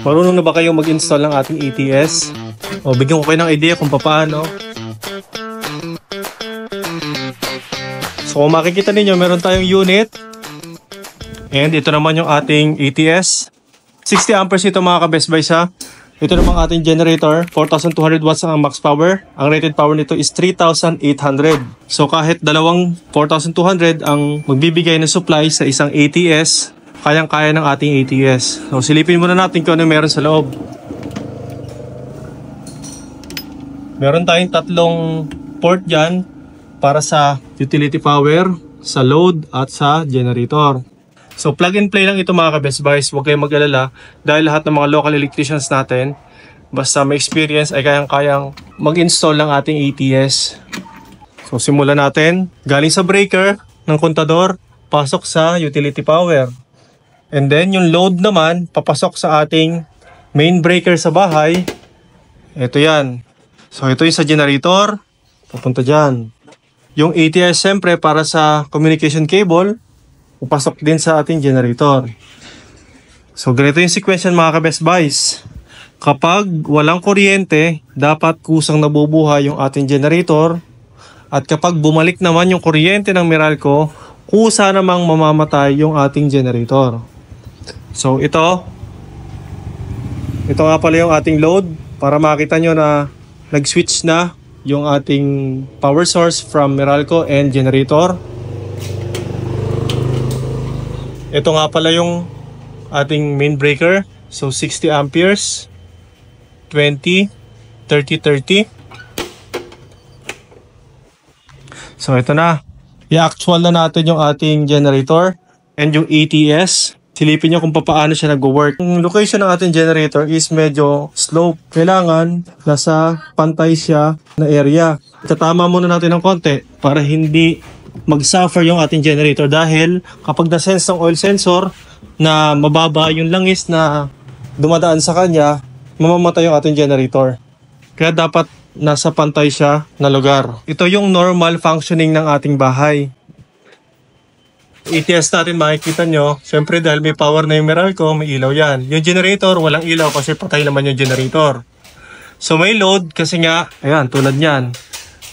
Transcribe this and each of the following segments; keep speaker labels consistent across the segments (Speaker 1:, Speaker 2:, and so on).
Speaker 1: Marunong na ba kayo mag-install ng ating ATS? O bigyan ko kayo ng idea kung paano. So kung makikita ninyo, meron tayong unit. And ito naman yung ating ATS. 60 amperes ito mga ka-Best Buy ha. Ito namang ating generator, 4,200 watts ang max power. Ang rated power nito is 3,800. So kahit dalawang 4,200 ang magbibigay ng supply sa isang ATS, kayang-kaya ng ating ATS. So silipin muna natin kung ano meron sa loob. Meron tayong tatlong port dyan para sa utility power, sa load at sa generator. So plug and play lang ito mga ka-Best Buys, huwag kayong mag-alala dahil lahat ng mga local electricians natin, basta may experience ay kayang-kayang mag-install ng ating ATS. So simulan natin, galing sa breaker ng kontador, pasok sa utility power. And then yung load naman, papasok sa ating main breaker sa bahay. Ito yan. So ito yung sa generator, papunta dyan. Yung ATS siyempre para sa communication cable, papasok din sa ating generator. So ganito yung sequence mga ka-Best Buys. Kapag walang kuryente, dapat kusang nabubuhay yung ating generator. At kapag bumalik naman yung kuryente ng Meralco, kusa namang mamamatay yung ating generator. So ito nga pala yung ating load para makita nyo na nag-switch na yung ating power source from Meralco and generator. Ito nga pala yung ating main breaker. So 60 amperes, 20, 30, 30. So ito na. I-actual na natin yung ating generator and yung ATS. Silipin nyo kung paano siya nag-work. Yung location ng ating generator is medyo slope. Kailangan nasa pantay siya na area. Itatama muna natin ng konti para hindi mag-suffer yung ating generator dahil kapag na-sense ng oil sensor na mababa yung langis na dumadaan sa kanya, mamamatay yung ating generator. Kaya dapat nasa pantay siya na lugar. Ito yung normal functioning ng ating bahay. ATS natin makikita nyo, syempre dahil may power na yung Meralco, may ilaw yan. Yung generator, walang ilaw kasi patay naman yung generator. So may load kasi nga, ayan, tulad nyan.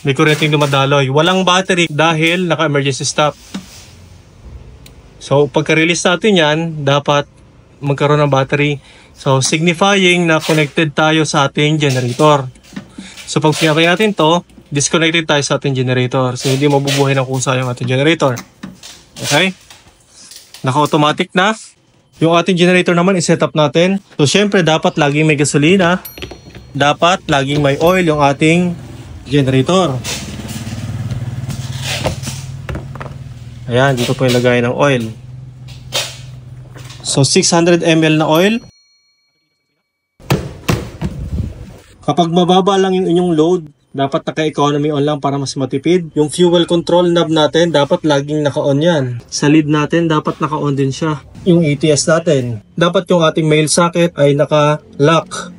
Speaker 1: May kuryenteng dumadaloy. Walang battery dahil naka-emergency stop. So pagka-release natin yan, dapat magkaroon ng battery. So signifying na connected tayo sa ating generator. So pag pinatay natin to, disconnected tayo sa ating generator. So hindi mabubuhay ng kusa yung ating generator. Okay? Naka-automatic na. Yung ating generator naman i-set up natin. So syempre dapat laging may gasolina. Dapat laging may oil yung ating generator. Ayan, dito po yung lagay ng oil. So 600 ml na oil. Kapag mababa lang yung inyong load, dapat naka-economy on lang para mas matipid. Yung fuel control knob natin, dapat laging naka-on yan. Sa lead natin, dapat naka-on din siya. Yung ATS natin, dapat yung ating male socket ay naka-lock.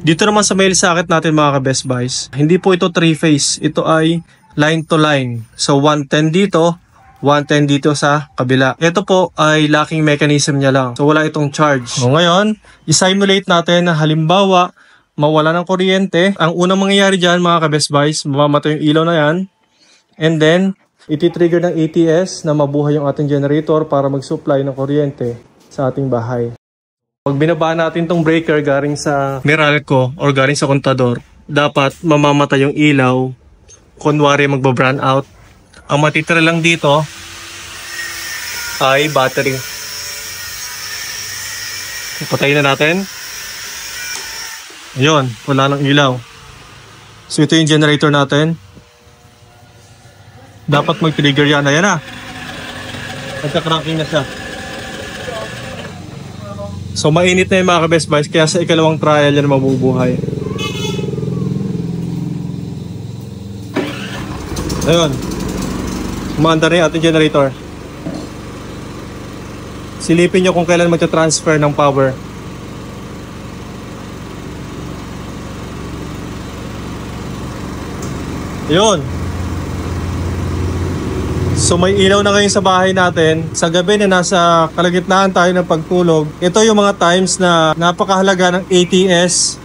Speaker 1: Dito naman sa male socket natin mga ka-Best Buys, hindi po ito 3-phase. Ito ay line to line. So 110 dito, 110 dito sa kabila. Ito po ay locking mechanism niya lang. So wala itong charge. So ngayon, i-simulate natin na halimbawa, mawala ng kuryente. Ang unang mangyayari dyan mga ka-Best Buys, mamamatay yung ilaw na yan. And then, iti-trigger ng ATS na mabuhay yung ating generator para mag-supply ng kuryente sa ating bahay. Pag binaba natin tong breaker galing sa Meralco or galing sa kontador, dapat mamamatay yung ilaw. Kunwari magba-brown out. Ang matitira lang dito ay battery. Patayin na natin. Ayun, wala nang ilaw. So ito yung generator natin. Dapat mag-trigger yan. Ayan na. Nagka-cranking na siya. So mainit na yung mga ka-Best Buys, kaya sa ikalawang trial yan mabubuhay. Ayun. Umaandar na yung ating generator. Silipin nyo kung kailan magta-transfer ng power. Ayun. So may ilaw na ngayon sa bahay natin. Sa gabi na nasa kalagitnaan tayo ng pagtulog, ito yung mga times na napakahalaga ng ATS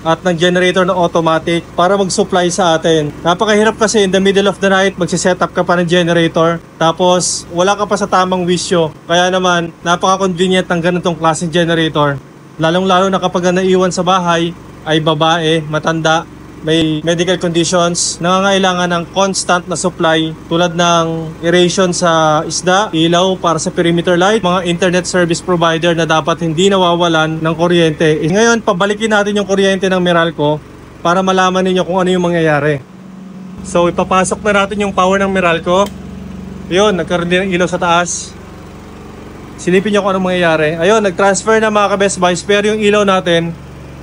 Speaker 1: at ng generator na automatic para mag-supply sa atin. Napakahirap kasi in the middle of the night, magsiset up ka pa ng generator, tapos wala ka pa sa tamang wisyo. Kaya naman, napaka-convenient ng ganitong klaseng generator. Lalong-lalo na kapag naiwan sa bahay, ay babae, matanda, may medical conditions, nangangailangan ng constant na supply tulad ng aeration sa isda, ilaw para sa perimeter light, mga internet service provider na dapat hindi nawawalan ng kuryente. Ngayon, pabalikin natin yung kuryente ng Meralco para malaman ninyo kung ano yung mangyayari. So, ipapasok na natin yung power ng Meralco. Yun, nagkaroon din ng ilaw sa taas. Silipin nyo kung ano mangyayari. Ayun, nag-transfer na mga ka-Best Buys, pero yung ilaw natin,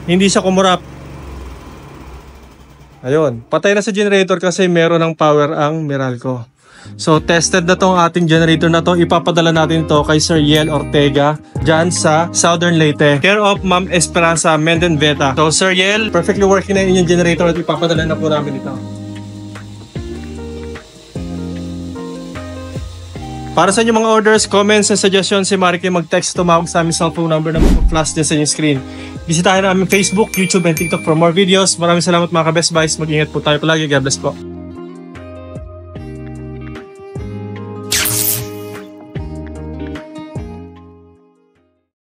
Speaker 1: hindi siya kumurap. Ayun, patay na sa generator kasi meron ng power ang Meralco. So tested na tong ating generator na to. Ipapadala natin to kay Sir Yel Ortega dyan sa Southern Leyte, care of Ma'am Esperanza Mendenveta. So Sir Yel, perfectly working na yung generator at ipapadala na po namin ito. Para sa inyong mga orders, comments, and suggestions, si Marike mag-text, tumawag sa aming cellphone number na mag-flash din sa inyong screen. Bisitahin na aming Facebook, YouTube, and TikTok for more videos. Maraming salamat mga ka-Best Buys. Mag-ingat po tayo palagi. God bless po.